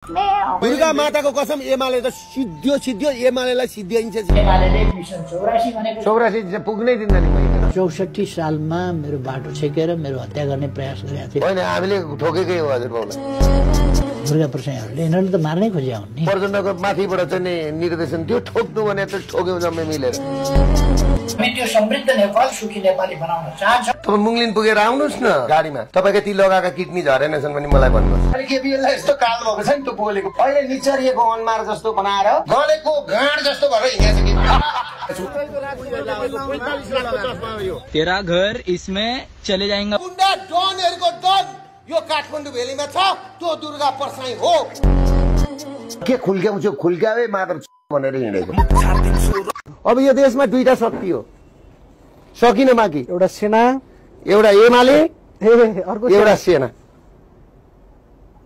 दुर्गा माताको कसम एमाले त सिद्धियो एमालेलाई सिद्धिन्छ। एमालेले मिसन 84 भनेको 84 पुग्नै दिँदैन नि। 64 सालमा मेरो बाटो छेकेर मेरो हत्या गर्ने प्रयास गरेका थिए। हैन हामीले ठोकेकै हो हजुर बाउलाई। दुर्गा प्रसादले यिनीहरूले त मार्नै खोज्या हुन् नि। प्रचण्डको माथिबाट चाहिँ नि निर्देशन थियो ठोक्नु भने त ठोक्यौ जम्मै मिलेर। हामी त्यो समृद्ध नेपाल सुखी नेपाली बनाउन चाहन्छौँ। तपाईँ मुङलिन पुगेर आउनुहोस् न गाडीमा। तपाईँको ती लगाएका किडनी झरेनछन् भने मलाई भन्नुहोस्। अहिले केपीएललाई यस्तो काल भएको छ नि त्यो बोलेको अहिले निचरिएको अनुहार जस्तो बनाएर गलेको गाँड जस्तो गरेर हिँडेछ कि तेरा घर इसमें चले जाएंगे। गुण्डा डनहरूको डन यो काठमाडौँ भेलीमा छ त्यो दुर्गा परसाई हो। के खुल्क्याउँछु खुल्क्याए मात्र भनेर हिँडेको। अब यो देशमा दुईटा शक्ति हो सकिन बाँकी एउटा सेना एउटा एमाले अर्को एउटा सेना।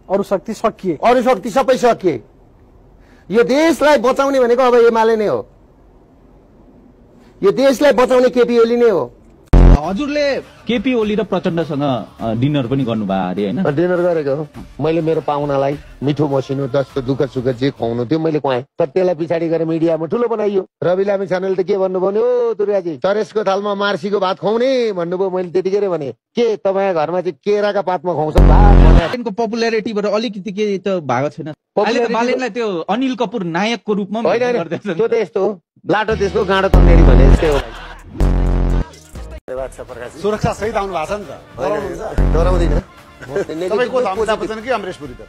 अरु शक्ति सकिए अरु शक्ति सबै सकिए। यो देशलाई बचाउने भनेको अब एमाले नै हो। यो देशलाई बचाउने केपी ओली नै हो। हजुरले केपी ओली र प्रचण्डसँग डिनर पनि गर्नुभयो अरे हैन? डिनर गरेको हो मैले। मेरो पाहुनालाई मिठो मसिनो दसको दुःख सुख जे खुवाउनु थियो मैले खुवाएँ। तर त्यसलाई पछाडि गएर मिडियामा ठुलो बनाइयो। रवि लामी छानेले त के भन्नुभयो ओ दुर्गाजी चरेसको थालमा मार्सीको भात खुवाउने भन्नुभयो। मैले त्यतिकै भने के तपाईँ घरमा चाहिँ केराका पातमा खुवाउँछ भात? पपुलारिटीबाट अलिकति के त भएको छैन। अहिले त बालेनलाई त्यो अनिल कपुर नायकको रूपमा गर्दैछ। त्यो त यस्तो हो लाटो त्यसको गाँडो तन्नेरी भने यस्तै हो। सुरक्षा सहित आउनु भएको छ नि त। डराउँदिन तपाईको धम्चा बच्चन कि अमरेशपुरी त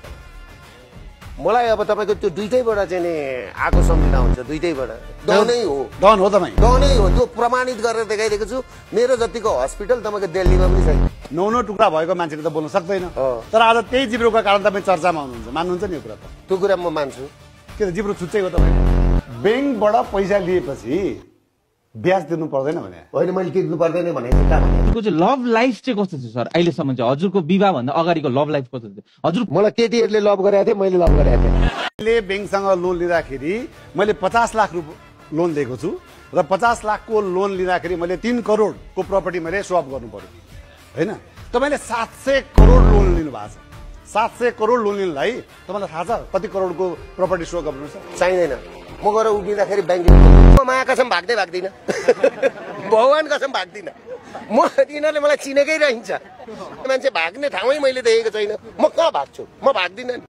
मलाई अब तपाईँको त्यो दुईटैबाट चाहिँ नि आएको सम्झना हुन्छ। दुईटैबाट डनै हो। डन हो तपाईँ डनै हो। त्यो प्रमाणित गरेर देखाइदिएको छु। मेरो जतिको हस्पिटल तपाईँको दिल्लीमा पनि छैन। 9 टुक्रा भएको मान्छेले त बोल्न सक्दैन। तर आज त्यही जिब्रोको कारण तपाईँ चर्चामा हुनुहुन्छ। मान्नुहुन्छ नि यो कुरा त? त्यो कुरा म मान्छु। के त जिब्रो छुच्चै हो तपाईँ? ब्याङ्कबाट पैसा लिएपछि ब्याज दिनु पर्दैन भने होइन मैले तिर्नु पर्दैन भने चाहिँ लभ लाइफ चाहिँ कस्तो थियो सर अहिलेसम्म चाहिँ? हजुरको विवाह भन्दा अगाडिको लभ लाइफ कस्तो थियो? हजुर मलाई केटीहरूले लभ गरेको थिएँ मैले लभ गरेको थिएँ। मैले ब्याङ्कसँग लोन लिँदाखेरि मैले 50 लाख लोन दिएको छु र 50 लाखको लोन लिँदाखेरि मैले 3 करोडको प्रपर्टी मैले स्वप गर्नु पर्यो होइन? तपाईँले 700 करोड लोन लिनु भएको छ। 700 करोड लोन लिनुलाई तपाईँलाई थाहा छ कति करोडको प्रपर्टी स्व गर्नु छ? चाहिँदैन। म गएर उभिँदाखेरि ब्याङ्किङ म माया कसम भाग्दिनँ भगवान कसम भाग्दिनँ। म यिनीहरूले मलाई चिनेकै रहन्छ। मान्छे भाग्ने ठाउँै मैले देखेको छैन। म कहाँ भाग्छु? म भाग्दिनँ नि।